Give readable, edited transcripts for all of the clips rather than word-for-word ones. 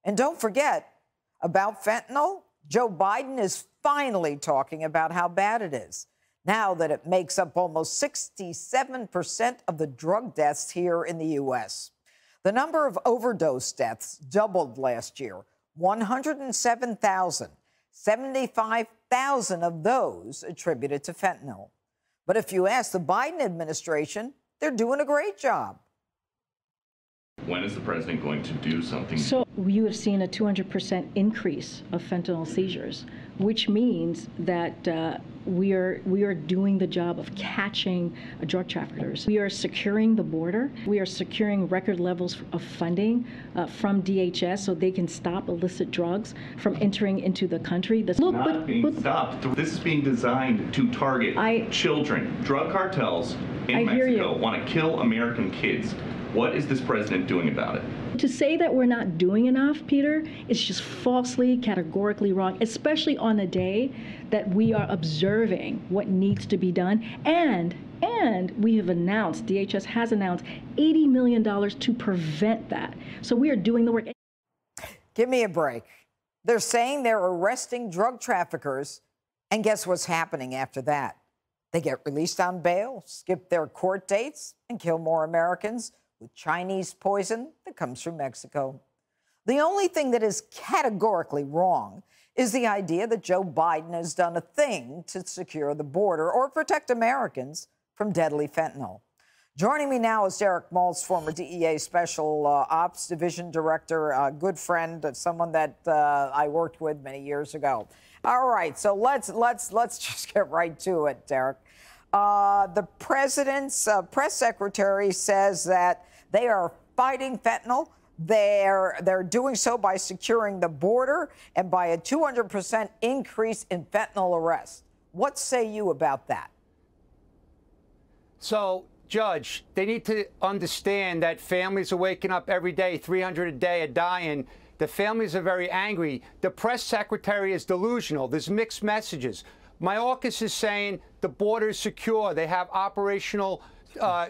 And don't forget about fentanyl. Joe Biden is finally talking about how bad it is, now that it makes up almost 67% of the drug deaths here in the U.S. The number of overdose deaths doubled last year, 107,000, 75,000 of those attributed to fentanyl. But if you ask the Biden administration, they're doing a great job. When is the president going to do something? So you have seen a 200% increase of fentanyl seizures, which means that we are doing the job of catching drug traffickers. We are securing the border. We are securing record levels of funding from DHS so they can stop illicit drugs from entering into the country. This is stopped. This is being designed to target children. Drug cartels in Mexico want to kill American kids. What is this president doing about it? To say that we're not doing enough, Peter, is just falsely, categorically wrong, especially on a day that we are observing what needs to be done. And we have announced, DHS has announced, $80 million to prevent that. So we are doing the work. Give me a break. They're saying they're arresting drug traffickers, and guess what's happening after that? They get released on bail, skip their court dates, and kill more Americans with Chinese poison that comes from Mexico. The only thing that is categorically wrong is the idea that Joe Biden has done a thing to secure the border or protect Americans from deadly fentanyl. Joining me now is Derek Maltz, former DEA Special Ops Division Director, a good friend, someone that I worked with many years ago. All right, so let's just get right to it, Derek. The president's press secretary says that they are fighting fentanyl. They're doing so by securing the border and by a 200% increase in fentanyl arrests. What say you about that? So, Judge, they need to understand that families are waking up every day, 300 a day are dying. The families are very angry. The press secretary is delusional. There's mixed messages. Mayorkas is saying the border is secure. They have operational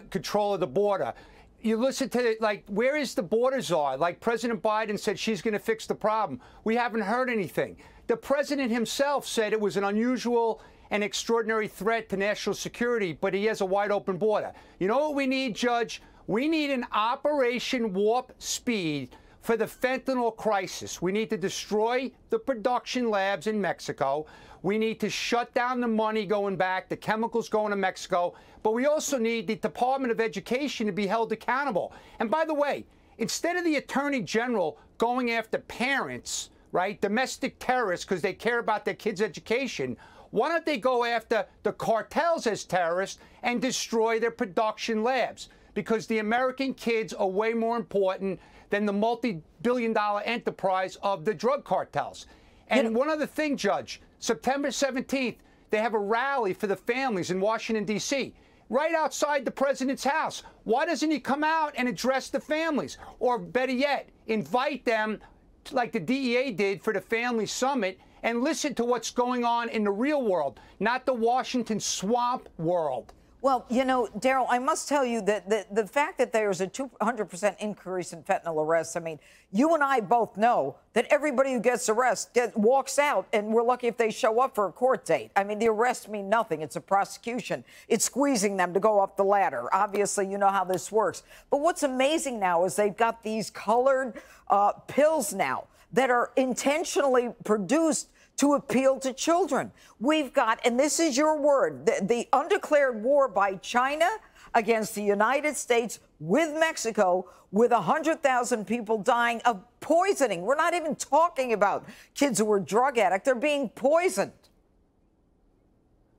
control of the border. You listen to it, like, where is the border czar? Like President Biden said she's going to fix the problem. We haven't heard anything. The president himself said it was an unusual and extraordinary threat to national security, but he has a wide open border. You know what we need, Judge? We need an Operation Warp Speed for the fentanyl crisis. We need to destroy the production labs in Mexico. We need to shut down the money going back, the chemicals going to Mexico. But we also need the Department of Education to be held accountable. And by the way, instead of the Attorney General going after parents, right, domestic terrorists because they care about their kids' education, why don't they go after the cartels as terrorists and destroy their production labs? Because the American kids are way more important than the multi-billion-dollar enterprise of the drug cartels. And one other thing, Judge, September 17th, they have a rally for the families in Washington, D.C., right outside the president's house. Why doesn't he come out and address the families? Or better yet, invite them, like the DEA did for the Family Summit, and listen to what's going on in the real world, not the Washington swamp world. Well, you know, Daryl, I must tell you that the fact that there's a 200% increase in fentanyl arrests, I mean, you and I both know that everybody who gets arrested walks out, and we're lucky if they show up for a court date. I mean, the arrests mean nothing. It's a prosecution. It's squeezing them to go up the ladder. Obviously, you know how this works. But what's amazing now is they've got these colored pills now that are intentionally produced to appeal to children. We've got, and this is your word, the undeclared war by China against the United States with Mexico, with 100,000 people dying of poisoning. We're not even talking about kids who are drug addicts. They're being poisoned.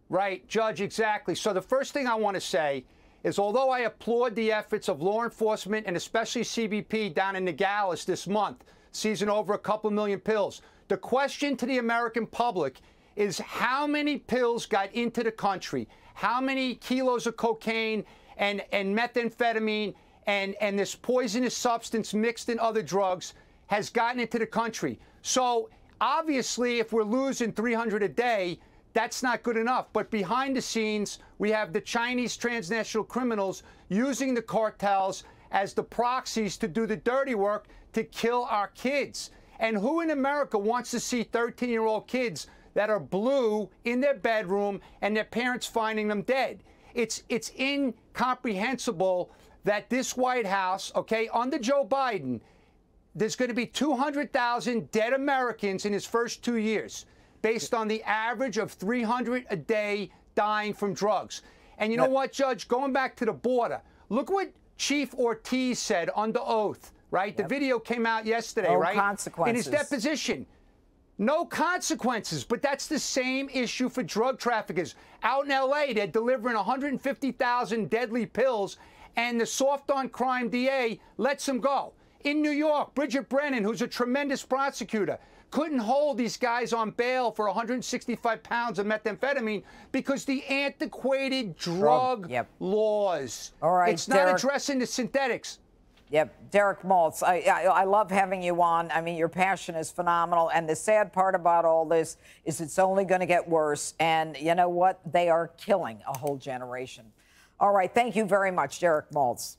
Right, Judge, exactly. So the first thing I want to say is, although I applaud the efforts of law enforcement and especially CBP down in Nogales this month, seizing over a couple million pills, the question to the American public is how many pills got into the country, how many kilos of cocaine and methamphetamine and this poisonous substance mixed in other drugs has gotten into the country. So obviously, if we're losing 300 a day, that's not good enough. But behind the scenes, we have the Chinese transnational criminals using the cartels as the proxies to do the dirty work to kill our kids. And who in America wants to see 13-year-old kids that are blue in their bedroom and their parents finding them dead? It's incomprehensible that this White House, okay, under Joe Biden, there's going to be 200,000 dead Americans in his first 2 years, based on the average of 300 a day dying from drugs. And you know what, Judge? Going back to the border, look what Chief Ortiz said under oath, right? The video came out yesterday, right? No consequences. In his deposition. No consequences, but that's the same issue for drug traffickers. Out in L.A., they're delivering 150,000 deadly pills, and the soft-on-crime DA lets them go. In New York, Bridget Brennan, who's a tremendous prosecutor, couldn't hold these guys on bail for 165 pounds of methamphetamine because the antiquated drug laws. All right, it's not addressing the synthetics. Yep, Derek Maltz, I love having you on. I mean, your passion is phenomenal. And the sad part about all this is it's only going to get worse. And you know what? They are killing a whole generation. All right, thank you very much, Derek Maltz.